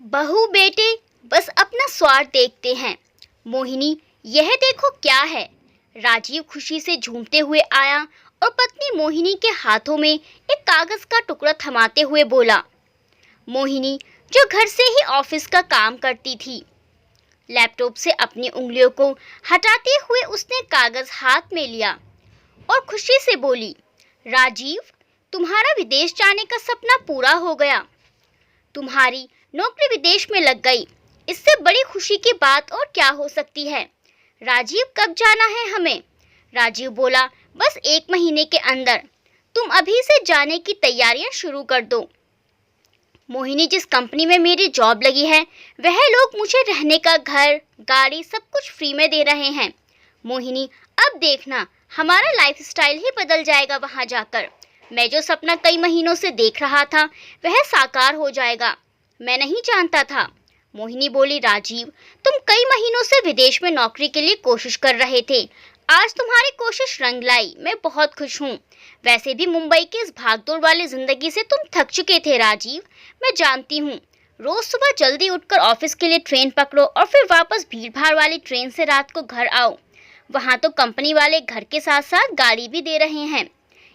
बहू बेटे बस अपना स्वार्थ देखते हैं। मोहिनी, यह देखो क्या है। राजीव खुशी से झूमते हुए आया और पत्नी मोहिनी के हाथों में एक कागज का टुकड़ा थमाते हुए बोला। मोहिनी, जो घर से ही ऑफिस का काम करती थी, लैपटॉप से अपनी उंगलियों को हटाते हुए उसने कागज हाथ में लिया और खुशी से बोली, राजीव, तुम्हारा विदेश जाने का सपना पूरा हो गया। तुम्हारी नौकरी विदेश में लग गई। इससे बड़ी खुशी की बात और क्या हो सकती है। राजीव, कब जाना है हमें? राजीव बोला, बस 1 महीने के अंदर। तुम अभी से जाने की तैयारियां शुरू कर दो। मोहिनी, जिस कंपनी में मेरी जॉब लगी है, वह लोग मुझे रहने का घर, गाड़ी सब कुछ फ्री में दे रहे हैं। मोहिनी, अब देखना, हमारा लाइफस्टाइल ही बदल जाएगा वहां जाकर। मैं जो सपना कई महीनों से देख रहा था वह साकार हो जाएगा। मैं नहीं जानता था। मोहिनी बोली, राजीव, तुम कई महीनों से विदेश में नौकरी के लिए कोशिश कर रहे थे। आज तुम्हारी कोशिश रंग लाई। मैं बहुत खुश हूँ। वैसे भी मुंबई की इस भागदौड़ वाली जिंदगी से तुम थक चुके थे राजीव, मैं जानती हूँ। रोज सुबह जल्दी उठकर ऑफिस के लिए ट्रेन पकड़ो और फिर वापस भीड़ भाड़ वाली ट्रेन से रात को घर आओ। वहाँ तो कंपनी वाले घर के साथ साथ गाड़ी भी दे रहे हैं।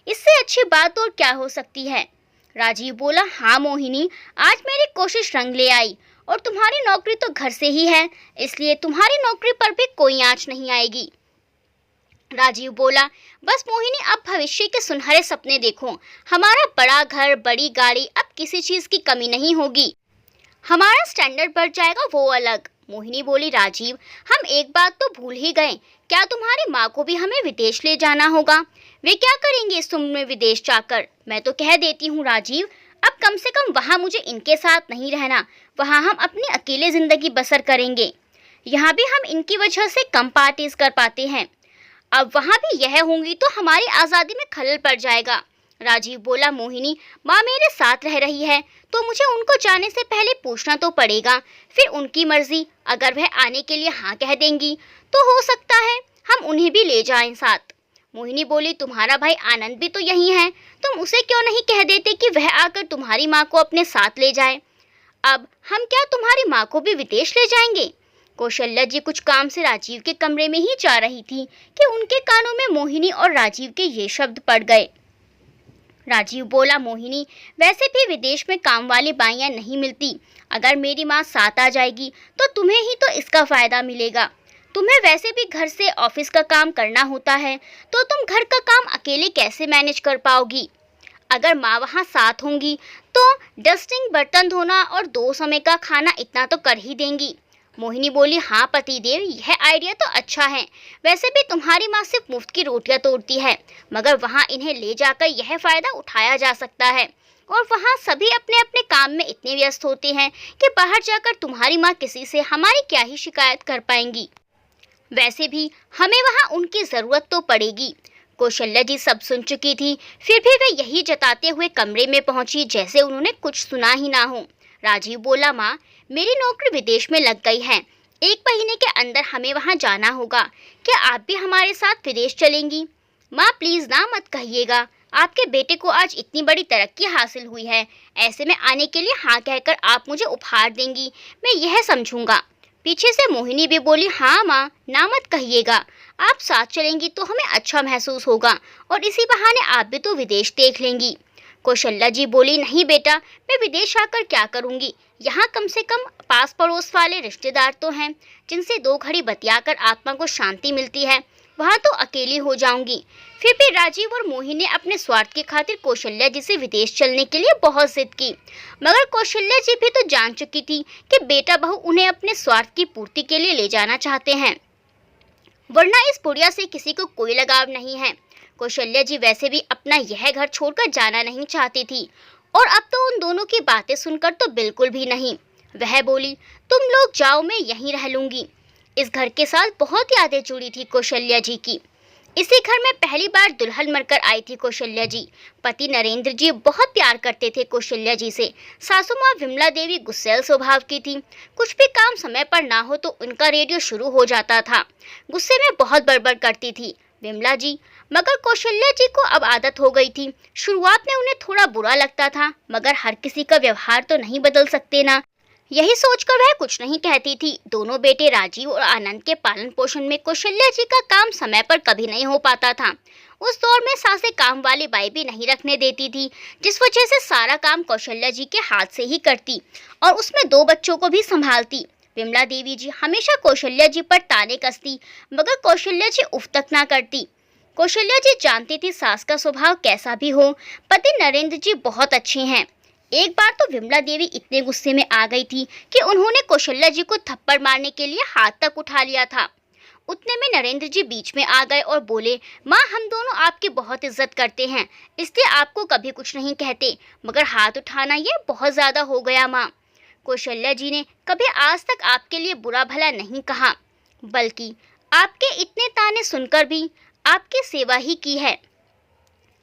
इससे अच्छी बात और क्या हो सकती है। राजीव बोला, हाँ मोहिनी, आज मेरी कोशिश रंग ले आई और तुम्हारी नौकरी तो घर से ही है, इसलिए तुम्हारी नौकरी पर भी कोई आंच नहीं आएगी। राजीव बोला, बस मोहिनी, अब भविष्य के सुनहरे सपने देखो। हमारा बड़ा घर, बड़ी गाड़ी, अब किसी चीज की कमी नहीं होगी। हमारा स्टैंडर्ड बढ़ जाएगा, वो अलग। मोहिनी बोली, राजीव, हम एक बात तो भूल ही गए। क्या तुम्हारी माँ को भी हमें विदेश ले जाना होगा? वे क्या करेंगे इस उम्र में विदेश जाकर? मैं तो कह देती हूँ राजीव, अब कम से कम वहाँ मुझे इनके साथ नहीं रहना। वहाँ हम अपनी अकेले जिंदगी बसर करेंगे। यहाँ भी हम इनकी वजह से कम पार्टीज कर पाते हैं। अब वहाँ भी यह होंगी तो हमारी आज़ादी में खलल पड़ जाएगा। राजीव बोला, मोहिनी, माँ मेरे साथ रह रही है तो मुझे उनको जाने से पहले पूछना तो पड़ेगा। फिर उनकी मर्जी, अगर वह आने के लिए हाँ कह देंगी तो हो सकता है हम उन्हें भी ले जाएं साथ। मोहिनी बोली, तुम्हारा भाई आनंद भी तो यही है, तुम उसे क्यों नहीं कह देते कि वह आकर तुम्हारी माँ को अपने साथ ले जाए? अब हम क्या तुम्हारी माँ को भी विदेश ले जाएंगे? कौशल्या जी कुछ काम से राजीव के कमरे में ही जा रही थी कि उनके कानों में मोहिनी और राजीव के ये शब्द पड़ गए। राजीव बोला, मोहिनी, वैसे भी विदेश में काम वाली बाइयां नहीं मिलती। अगर मेरी माँ साथ आ जाएगी तो तुम्हें ही तो इसका फायदा मिलेगा। तुम्हें वैसे भी घर से ऑफिस का काम करना होता है, तो तुम घर का काम अकेले कैसे मैनेज कर पाओगी? अगर माँ वहाँ साथ होंगी तो डस्टिंग, बर्तन धोना और 2 समय का खाना इतना तो कर ही देंगी। मोहिनी बोली, हाँ पतिदेव, यह आइडिया तो अच्छा है। वैसे भी तुम्हारी माँ सिर्फ मुफ्त की रोटियां तोड़ती है, मगर वहाँ इन्हें ले जाकर यह फायदा उठाया जा सकता है। और वहाँ सभी अपने अपने काम में इतने व्यस्त होते हैं कि बाहर जाकर तुम्हारी माँ किसी से हमारी क्या ही शिकायत कर पाएंगी। वैसे भी हमें वहाँ उनकी जरूरत तो पड़ेगी। कौशल्या जी सब सुन चुकी थी, फिर भी वे यही जताते हुए कमरे में पहुंची जैसे उन्होंने कुछ सुना ही ना हो। राजीव बोला, माँ, मेरी नौकरी विदेश में लग गई है। 1 महीने के अंदर हमें वहाँ जाना होगा। क्या आप भी हमारे साथ विदेश चलेंगी? माँ, प्लीज ना मत कहिएगा। आपके बेटे को आज इतनी बड़ी तरक्की हासिल हुई है, ऐसे में आने के लिए हाँ कहकर आप मुझे उपहार देंगी, मैं यह समझूंगा। पीछे से मोहिनी भी बोली, हाँ माँ, ना मत कहिएगा। आप साथ चलेंगी तो हमें अच्छा महसूस होगा और इसी बहाने आप भी तो विदेश देख लेंगी। कौशल्या जी बोली, नहीं बेटा, मैं विदेश आकर क्या करूंगी? यहाँ कम से कम पास पड़ोस वाले रिश्तेदार तो हैं जिनसे 2 घड़ी बतियाकर आत्मा को शांति मिलती है। वहाँ तो अकेली हो जाऊंगी। फिर भी राजीव और मोहिनी ने अपने स्वार्थ की खातिर कौशल्या जी से विदेश चलने के लिए बहुत जिद की, मगर कौशल्या जी भी तो जान चुकी थी कि बेटा बहू उन्हें अपने स्वार्थ की पूर्ति के लिए ले जाना चाहते हैं, वरना इस बुढ़िया से किसी को कोई लगाव नहीं है। कौशल्या जी वैसे भी अपना यह घर छोड़कर जाना नहीं चाहती थी और अब तो उन दोनों की बातें सुनकर तो बिल्कुल भी नहीं। वह बोली, तुम लोग जाओ, मैं यहीं रह लूंगी। इस घर के साथ बहुत यादें जुड़ी थी कौशल्या जी की। इसी घर में पहली बार दुल्हन बनकर आई थी कौशल्या जी। पति नरेंद्र जी बहुत प्यार करते थे कौशल्या जी से। सासू माँ विमला देवी गुस्सैल स्वभाव की थी। कुछ भी काम समय पर ना हो तो उनका रेडियो शुरू हो जाता था। गुस्से में बहुत बड़बड़ करती थी विमला जी, मगर कौशल्या जी को अब आदत हो गई थी। शुरुआत में उन्हें थोड़ा बुरा लगता था, मगर हर किसी का व्यवहार तो नहीं बदल सकते ना। यही सोचकर वह कुछ नहीं कहती थी। दोनों बेटे राजीव और आनंद के पालन पोषण में कौशल्या जी का काम समय पर कभी नहीं हो पाता था। उस दौर में सासें काम वाली बाई भी नहीं रखने देती थी, जिस वजह से सारा काम कौशल्या जी के हाथ से ही करती और उसमें 2 बच्चों को भी संभालती। विमला देवी जी हमेशा कौशल्या जी पर ताने कसती, मगर कौशल्या जी उफ तक ना करती। कौशल्या जी जानती थी सास का स्वभाव कैसा भी हो, पति नरेंद्र जी बहुत अच्छे हैं। एक बार तो विमला देवी इतने गुस्से में आ गई थी कि उन्होंने कौशल्या जी को थप्पड़ मारने के लिए हाथ तक उठा लिया था। उतने में नरेंद्र जी बीच में आ गए और बोले, माँ हम दोनों आपकी बहुत इज्जत करते हैं, इसलिए आपको कभी कुछ नहीं कहते, मगर हाथ उठाना ये बहुत ज्यादा हो गया माँ। कौशल्या जी ने कभी आज तक आपके लिए बुरा भला नहीं कहा, बल्कि आपके इतने ताने सुनकर भी आपकी सेवा ही की है।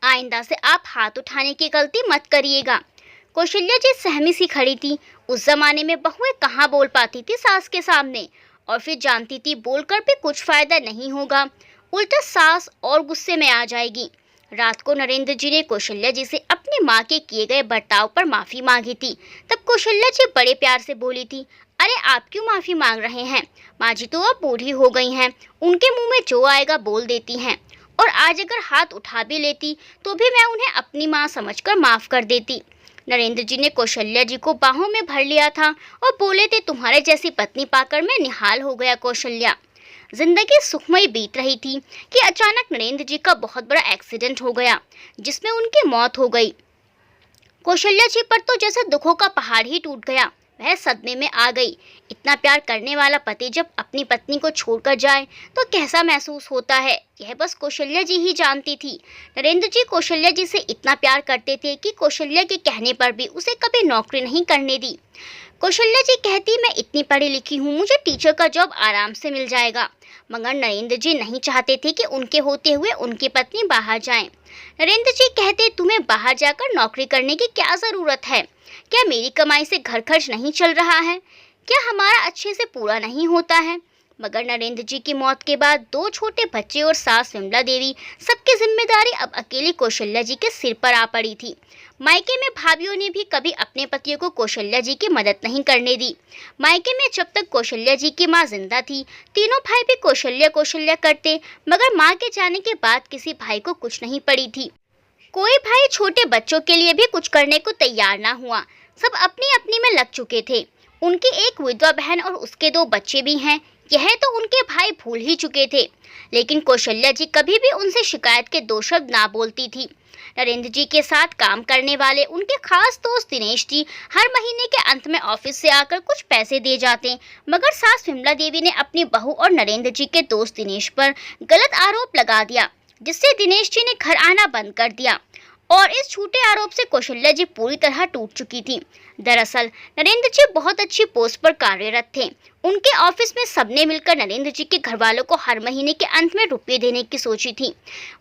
आइंदा से आप हाथ उठाने की गलती मत करिएगा। कौशल्या जी सहमी सी खड़ी थी। उस जमाने में बहुएं कहाँ बोल पाती थी सास के सामने, और फिर जानती थी बोलकर भी कुछ फायदा नहीं होगा, उल्टा सास और गुस्से में आ जाएगी। रात को नरेंद्र जी ने कौशल्या जी से अपनी माँ के किए गए बर्ताव पर माफी मांगी थी। तब कौशल्या जी बड़े प्यार से बोली थी, अरे आप क्यों माफी मांग रहे हैं, माँ जी तो अब बूढ़ी हो गई हैं, उनके मुंह में जो आएगा बोल देती हैं, और आज अगर हाथ उठा भी लेती तो भी मैं उन्हें अपनी माँ समझकर माफ कर देती। नरेंद्र जी ने कौशल्या जी को बाहों में भर लिया था और बोले थे, तुम्हारे जैसी पत्नी पाकर मैं निहाल हो गया कौशल्या। जिंदगी सुखमय बीत रही थी कि अचानक नरेंद्र जी का बहुत बड़ा एक्सीडेंट हो गया, जिसमें उनकी मौत हो गई। कौशल्या जी पर तो जैसे दुखों का पहाड़ ही टूट गया। वह सदमे में आ गई। इतना प्यार करने वाला पति जब अपनी पत्नी को छोड़कर जाए तो कैसा महसूस होता है, यह बस कौशल्या जी ही जानती थी। नरेंद्र जी कौशल्या जी से इतना प्यार करते थे कि कौशल्या के कहने पर भी उसे कभी नौकरी नहीं करने दी। कौशल्या जी कहती, मैं इतनी पढ़ी लिखी हूँ, मुझे टीचर का जॉब आराम से मिल जाएगा, मगर नरेंद्र जी नहीं चाहते थे कि उनके होते हुए उनकी पत्नी बाहर जाए। नरेंद्र जी कहते, तुम्हें बाहर जाकर नौकरी करने की क्या ज़रूरत है, क्या मेरी कमाई से घर खर्च नहीं चल रहा है, क्या हमारा अच्छे से पूरा नहीं होता है। मगर नरेंद्र जी की मौत के बाद 2 छोटे बच्चे और सास विमला देवी, सबकी जिम्मेदारी अब अकेली कौशल्या जी के सिर पर आ पड़ी थी। मायके में भाभियों ने भी कभी अपने पतियों को कौशल्या जी की मदद नहीं करने दी। मायके में जब तक कौशल्या जी की माँ जिंदा थी, तीनों भाई भी कौशल्या कौशल्या करते, मगर माँ के जाने के बाद किसी भाई को कुछ नहीं पड़ी थी। कोई भाई छोटे बच्चों के लिए भी कुछ करने को तैयार ना हुआ। सब अपनी अपनी में लग चुके थे। उनकी एक विधवा बहन और उसके 2 बच्चे भी हैं, यह तो उनके भाई भूल ही चुके थे। लेकिन कौशल्या जी कभी भी उनसे शिकायत के 2 शब्द ना बोलती थी। नरेंद्र जी के साथ काम करने वाले उनके खास दोस्त दिनेश जी हर महीने के अंत में ऑफिस से आकर कुछ पैसे दे जाते, मगर सास विमला देवी ने अपनी बहू और नरेंद्र जी के दोस्त दिनेश पर गलत आरोप लगा दिया, जिससे दिनेश जी ने घर आना बंद कर दिया, और इस झूठे आरोप से कौशल्या जी पूरी तरह टूट चुकी थी। दरअसल नरेंद्र जी बहुत अच्छी पोस्ट पर कार्यरत थे। उनके ऑफिस में सबने मिलकर नरेंद्र जी के घर वालों को हर महीने के अंत में रुपये देने की सोची थी।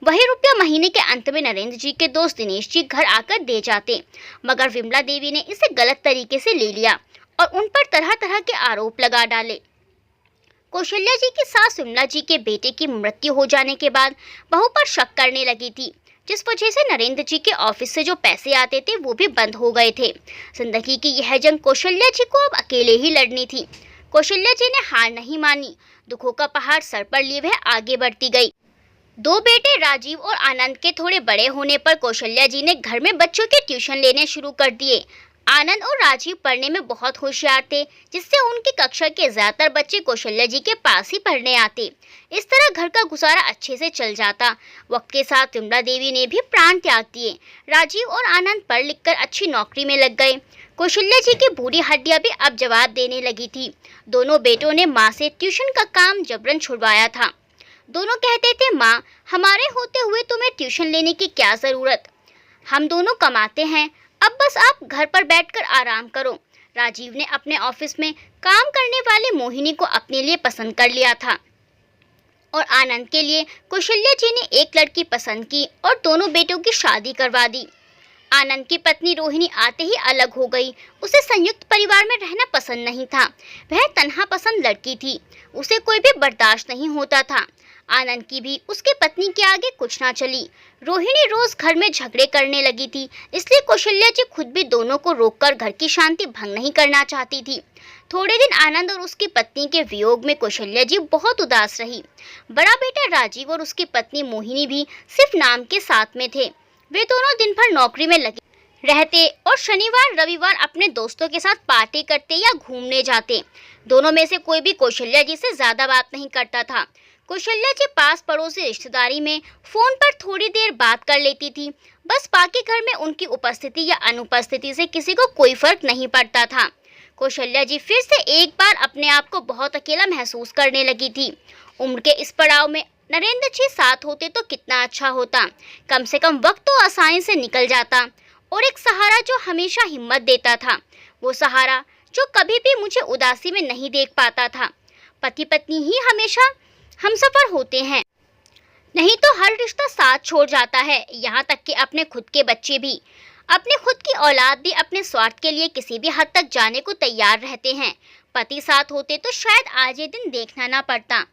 वही रुपया महीने के अंत में नरेंद्र जी के दोस्त दिनेश जी घर आकर दे जाते, मगर विमला देवी ने इसे गलत तरीके से ले लिया और उन पर तरह तरह के आरोप लगा डाले। कौशल्या जी की सास विमला जी के बेटे की मृत्यु हो जाने के बाद बहू पर शक करने लगी थी, जिस वजह से नरेंद्र जी के ऑफिस से जो पैसे आते थे वो भी बंद हो गए थे। जिंदगी की यह जंग कौशल्या जी को अब अकेले ही लड़नी थी। कौशल्या जी ने हार नहीं मानी। दुखों का पहाड़ सर पर लिए वह आगे बढ़ती गई। 2 बेटे राजीव और आनंद के थोड़े बड़े होने पर कौशल्या जी ने घर में बच्चों के ट्यूशन लेने शुरू कर दिए। आनंद और राजीव पढ़ने में बहुत होशियार थे, जिससे उनकी कक्षा के ज्यादातर बच्चे कौशल्या जी के पास ही पढ़ने आते। इस तरह घर का गुजारा अच्छे से चल जाता। वक्त के साथ विमला देवी ने भी प्राण त्याग दिए। राजीव और आनंद पढ़ लिखकर अच्छी नौकरी में लग गए। कौशल्या जी की बूढ़ी हड्डियां भी अब जवाब देने लगी थी। दोनों बेटों ने माँ से ट्यूशन का काम जबरन छुड़वाया था। दोनों कहते थे, माँ हमारे होते हुए तुम्हें ट्यूशन लेने की क्या जरूरत, हम दोनों कमाते हैं, अब बस आप घर पर बैठकर आराम करो। राजीव ने अपने ऑफिस में काम करने वाली मोहिनी को अपने लिए पसंद कर लिया था और आनंद के लिए कौशल्या जी ने एक लड़की पसंद की और दोनों बेटों की शादी करवा दी। आनंद की पत्नी रोहिणी आते ही अलग हो गई। उसे संयुक्त परिवार में रहना पसंद नहीं था। वह तन्हा पसंद लड़की थी, उसे कोई भी बर्दाश्त नहीं होता था। आनंद की भी उसकी पत्नी के आगे कुछ ना चली। रोहिणी रोज घर में झगड़े करने लगी थी, इसलिए कौशल्या जी खुद भी दोनों को रोककर घर की शांति भंग नहीं करना चाहती थी। थोड़े दिन आनंद और उसकी पत्नी के वियोग में कौशल्या जी बहुत उदास रही। बड़ा बेटा राजीव और उसकी पत्नी मोहिनी भी सिर्फ नाम के साथ में थे। वे दोनों दिन भर नौकरी में लगे रहते और शनिवार रविवार अपने दोस्तों के साथ पार्टी करते या घूमने जाते। दोनों में से कोई भी कौशल्या जी से ज्यादा बात नहीं करता था। कौशल्या जी पास पड़ोसी रिश्तेदारी में फोन पर थोड़ी देर बात कर लेती थी। बस बाकी घर में उनकी उपस्थिति या अनुपस्थिति से किसी को कोई फर्क नहीं पड़ता था। कौशल्या जी फिर से एक बार अपने आप को बहुत अकेला महसूस करने लगी थी। उम्र के इस पड़ाव में नरेंद्र जी साथ होते तो कितना अच्छा होता। कम से कम वक्त तो आसानी से निकल जाता और एक सहारा जो हमेशा हिम्मत देता था, वो सहारा जो कभी भी मुझे उदासी में नहीं देख पाता था। पति पत्नी ही हमेशा हमसफर होते हैं, नहीं तो हर रिश्ता साथ छोड़ जाता है। यहाँ तक कि अपने खुद के बच्चे भी, अपने खुद की औलाद भी अपने स्वार्थ के लिए किसी भी हद तक जाने को तैयार रहते हैं। पति साथ होते तो शायद आज ये दिन देखना ना पड़ता,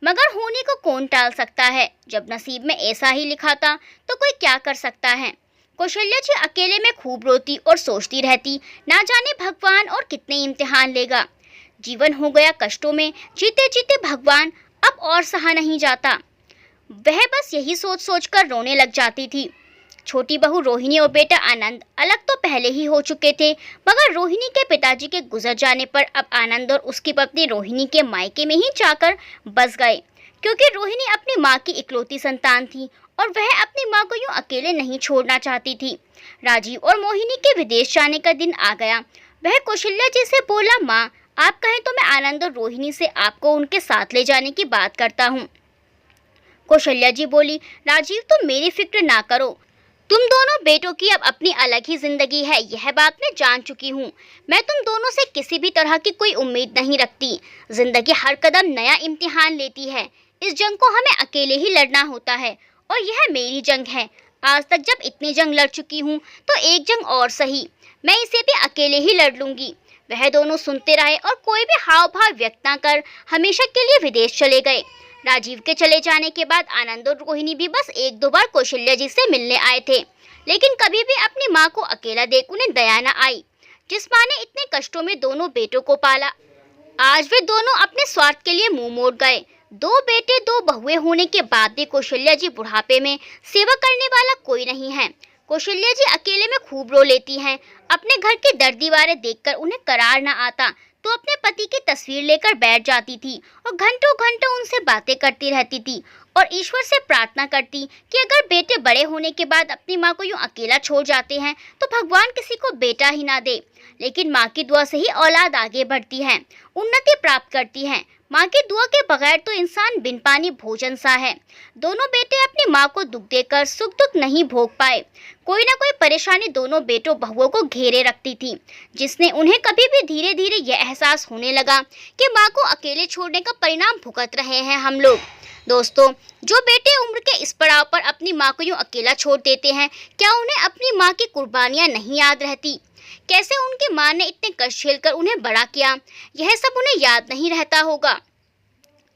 मगर होने को कौन टाल सकता है। जब नसीब में ऐसा ही लिखा था तो कोई क्या कर सकता है। कौशल्या जी अकेले में खूब रोती और सोचती रहती, ना जाने भगवान और कितने इम्तिहान लेगा। जीवन हो गया कष्टों में, जीते जीते भगवान अब और सहा नहीं जाता। वह बस यही सोच सोच कर रोने लग जाती थी। छोटी बहू रोहिणी और बेटा आनंद अलग तो पहले ही हो चुके थे, मगर रोहिणी के पिताजी के गुजर जाने पर अब आनंद और उसकी पत्नी रोहिणी के मायके में ही जाकर बस गए, क्योंकि रोहिणी अपनी माँ की इकलौती संतान थी और वह अपनी माँ को यूं अकेले नहीं छोड़ना चाहती थी। राजीव और मोहिनी के विदेश जाने का दिन आ गया। वह कौशल्या जी से बोला, माँ आप कहें तो मैं आनंद और रोहिणी से आपको उनके साथ ले जाने की बात करता हूँ। कौशल्या जी बोली, राजीव तुम मेरी फिक्र ना करो, तुम दोनों बेटों की अब अपनी अलग ही जिंदगी है, यह बात मैं जान चुकी हूँ। मैं तुम दोनों से किसी भी तरह की कोई उम्मीद नहीं रखती। जिंदगी हर कदम नया इम्तिहान लेती है। इस जंग को हमें अकेले ही लड़ना होता है और यह मेरी जंग है। आज तक जब इतनी जंग लड़ चुकी हूँ तो एक जंग और सही, मैं इसे भी अकेले ही लड़ लूंगी। वह दोनों सुनते रहे और कोई भी हाव भाव व्यक्त न कर हमेशा के लिए विदेश चले गए। राजीव के चले जाने के बाद आनंद और रोहिणी भी बस एक दो बार कौशल्या जी से मिलने आए थे, लेकिन कभी भी अपनी माँ को अकेला देख उन्हें दया न आई, जिस माँ ने इतने कष्टों में दोनों बेटों को पाला। आज वे दोनों अपने स्वार्थ के लिए मुंह मोड़ गए। दो बेटे दो बहुएं होने के बाद भी कौशल्या जी बुढ़ापे में सेवा करने वाला कोई नहीं है। कौशल्या जी अकेले में खूब रो लेती हैं। अपने घर की दर दीवारें देखकर उन्हें करार न आता तो अपने पति की तस्वीर लेकर बैठ जाती थी और घंटों घंटों उनसे बातें करती रहती थी और ईश्वर से प्रार्थना करती कि अगर बेटे बड़े होने के बाद अपनी माँ को यूं अकेला छोड़ जाते हैं तो भगवान किसी को बेटा ही ना दे। लेकिन माँ की दुआ से ही औलाद आगे बढ़ती है, उन्नति प्राप्त करती है। माँ की दुआ के बगैर तो इंसान बिन पानी भोजन सा है। दोनों बेटे अपनी माँ को दुख देकर सुख दुख नहीं भोग पाए। कोई ना कोई परेशानी दोनों बेटों बहुओं को घेरे रखती थी, जिसने उन्हें कभी भी धीरे धीरे यह एहसास होने लगा कि माँ को अकेले छोड़ने का परिणाम भुगत रहे हैं हम लोग। दोस्तों, जो बेटे उम्र के इस पड़ाव पर अपनी माँ को यूं अकेला छोड़ देते हैं, क्या उन्हें अपनी माँ की कुर्बानियाँ नहीं याद रहती? कैसे उनकी माँ ने इतने कष्ट झेलकर उन्हें बड़ा किया, यह सब उन्हें याद नहीं रहता होगा।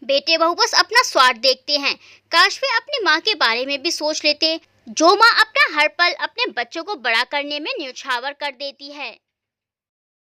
बेटे बहू बस अपना स्वार्थ देखते हैं। काश वे अपनी माँ के बारे में भी सोच लेते, जो माँ अपना हर पल अपने बच्चों को बड़ा करने में न्यौछावर कर देती है।